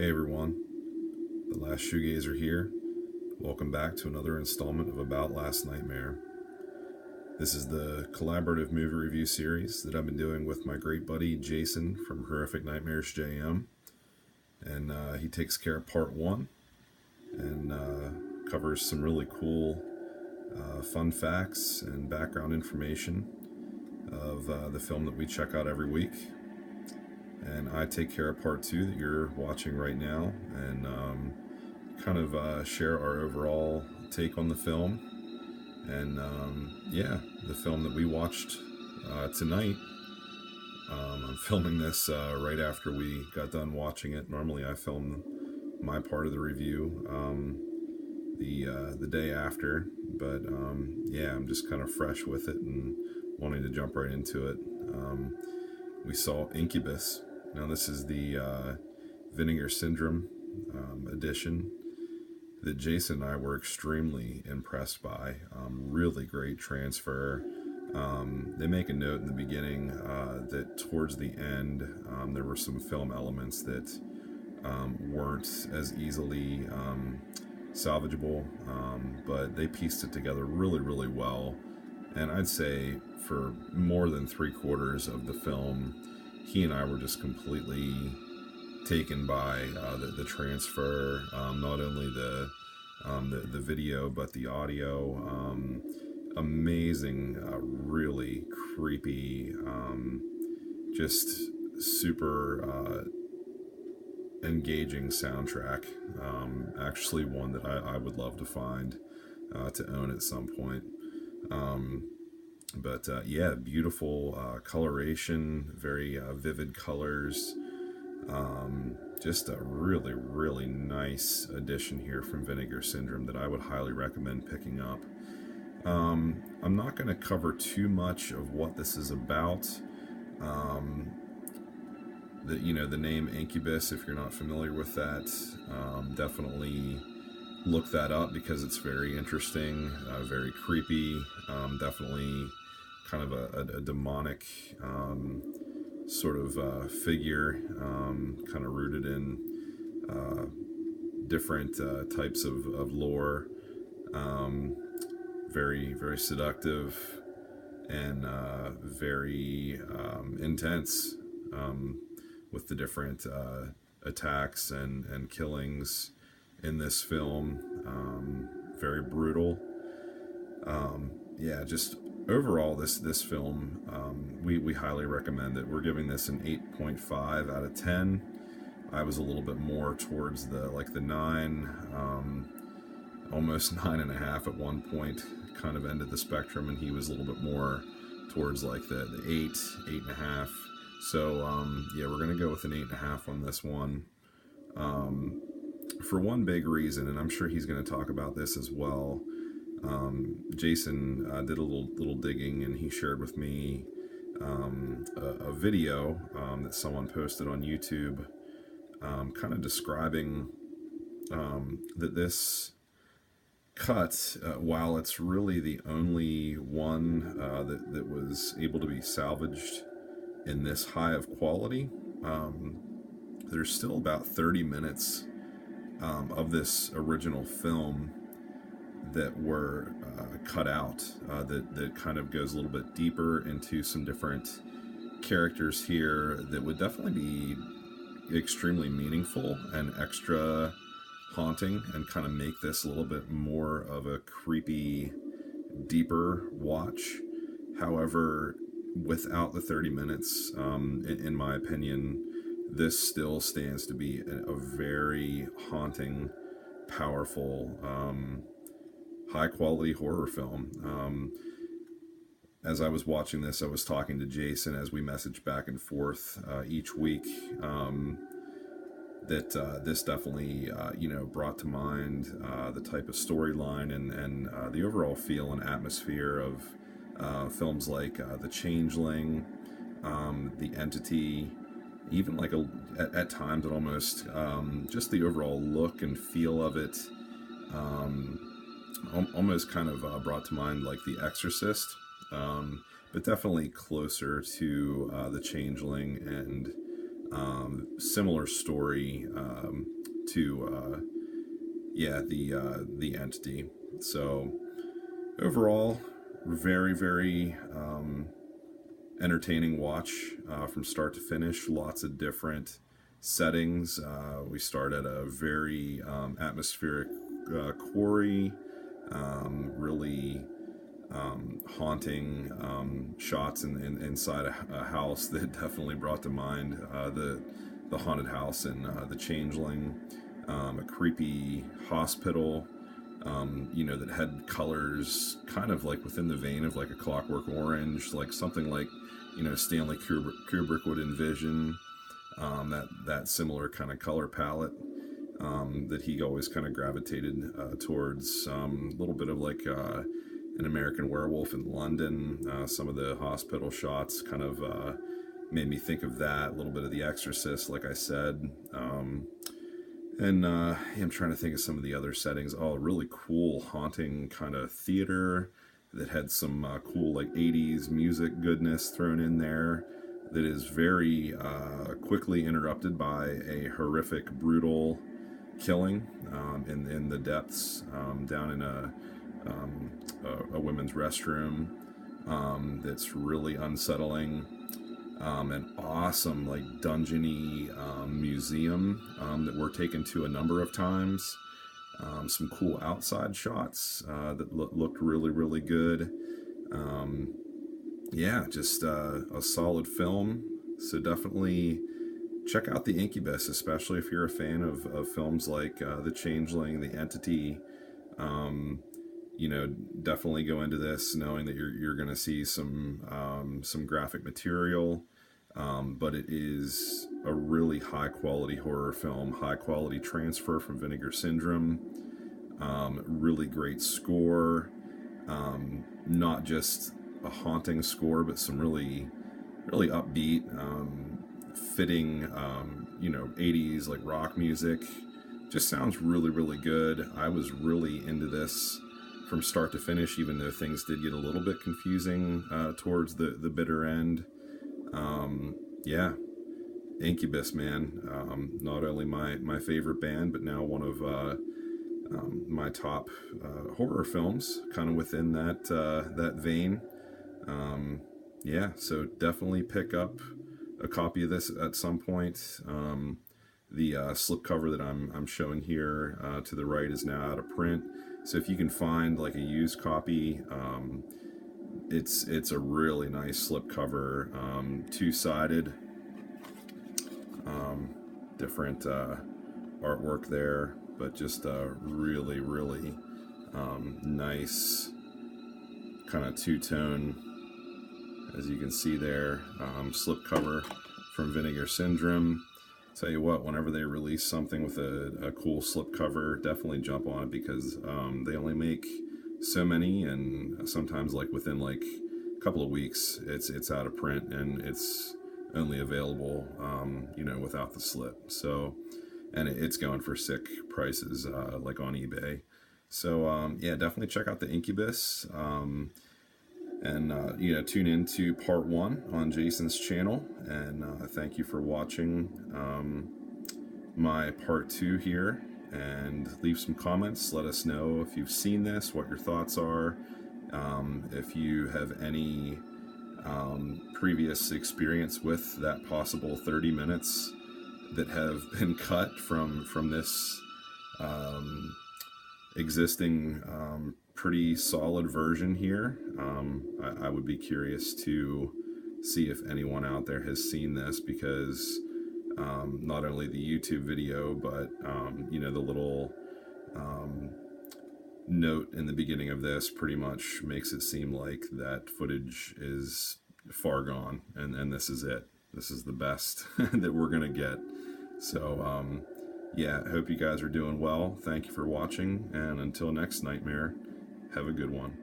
Hey everyone, the last Shoegazer here. Welcome back to another installment of About Last Nightmare. This is the collaborative movie review series that I've been doing with my great buddy Jason from Horrific Nightmares JM. And he takes care of part one and covers some really cool fun facts and background information of the film that we check out every week. And I take care of part two that you're watching right now, and kind of share our overall take on the film. And yeah, the film that we watched tonight. I'm filming this right after we got done watching it. Normally I film my part of the review the day after, but yeah, I'm just kind of fresh with it and wanting to jump right into it. We saw Incubus. Now this is the Vinegar Syndrome edition that Jason and I were extremely impressed by. Really great transfer. They make a note in the beginning that towards the end there were some film elements that weren't as easily salvageable, but they pieced it together really well. And I'd say for more than 3/4 of the film, he and I were just completely taken by the transfer, not only the video but the audio. Amazing, really creepy, just super engaging soundtrack. Actually one that I would love to find to own at some point. But yeah, beautiful coloration, very vivid colors. Just a really nice addition here from Vinegar Syndrome that I would highly recommend picking up. I'm not going to cover too much of what this is about. The name Incubus, if you're not familiar with that, definitely look that up because it's very interesting, very creepy, definitely kind of a demonic sort of figure, kind of rooted in different types of lore. Very seductive and very intense with the different attacks and killings in this film. Very brutal. Yeah, just overall this film, we highly recommend it. We're giving this an 8.5 out of 10. I was a little bit more towards the 9, almost 9.5 at one point, kind of ended the spectrum, and he was a little bit more towards the 8.5. So yeah, we're gonna go with an 8.5 on this one. For one big reason, and I'm sure he's going to talk about this as well. Jason did a little digging, and he shared with me a video that someone posted on YouTube, kind of describing that this cut, while it's really the only one that was able to be salvaged in this high of quality, there's still about 30 minutes of this original film that were cut out, that kind of goes a little bit deeper into some different characters here that would definitely be extremely meaningful and extra haunting, and kind of make this a little bit more of a creepy, deeper watch. However, without the 30 minutes, in my opinion, this still stands to be a very haunting, powerful, high-quality horror film. As I was watching this, I was talking to Jason as we messaged back and forth each week, that this definitely, brought to mind the type of storyline and the overall feel and atmosphere of films like The Changeling, The Entity, even at times it almost just the overall look and feel of it, almost kind of brought to mind like The Exorcist, but definitely closer to The Changeling, and similar story to the entity. So overall, very, very entertaining watch from start to finish. Lots of different settings. We start at a very atmospheric quarry, really haunting shots inside a house that definitely brought to mind the haunted house in The Changeling. A creepy hospital, that had colors kind of like within the vein of like a Clockwork Orange, like something like, Stanley Kubrick would envision, that similar kind of color palette that he always kind of gravitated towards. A little bit of like An American Werewolf in London. Some of the hospital shots kind of made me think of that. A little bit of The Exorcist, like I said. I'm trying to think of some of the other settings. Oh, really cool haunting kind of theater that had some cool like 80s music goodness thrown in there that is very quickly interrupted by a horrific, brutal killing in the depths down in a women's restroom that's really unsettling. An awesome like dungeony museum that we're taken to a number of times. Some cool outside shots that looked really, really good. Just a solid film. So definitely check out The Incubus, especially if you're a fan of films like The Changeling, The Entity. Definitely go into this knowing that you're going to see some graphic material, but it is a really high quality horror film, high quality transfer from Vinegar Syndrome, really great score, not just a haunting score, but some really, really upbeat, fitting, 80s like rock music. Just sounds really, really good. I was really into this from start to finish, even though things did get a little bit confusing towards the bitter end. Incubus, man. Not only my favorite band, but now one of my top horror films, kind of within that vein. So definitely pick up a copy of this at some point. The slipcover that I'm showing here to the right is now out of print. So if you can find like a used copy, it's a really nice slipcover, two-sided, different artwork there, but just a really, really nice kind of two-tone, as you can see there, slipcover from Vinegar Syndrome. Tell you what, whenever they release something with a cool slipcover, definitely jump on it, because they only make so many, and sometimes like within like a couple of weeks it's out of print and it's only available without the slip. So, and it's going for sick prices like on eBay. So definitely check out The Incubus. Tune into part 1 on Jason's channel, and thank you for watching my part 2 here, and leave some comments. Let us know if you've seen this, what your thoughts are, if you have any previous experience with that possible 30 minutes that have been cut from this existing pretty solid version here. I would be curious to see if anyone out there has seen this, because not only the YouTube video, but the little note in the beginning of this pretty much makes it seem like that footage is far gone, and this is it. This is the best that we're gonna get. So I hope you guys are doing well. Thank you for watching, and until next nightmare, have a good one.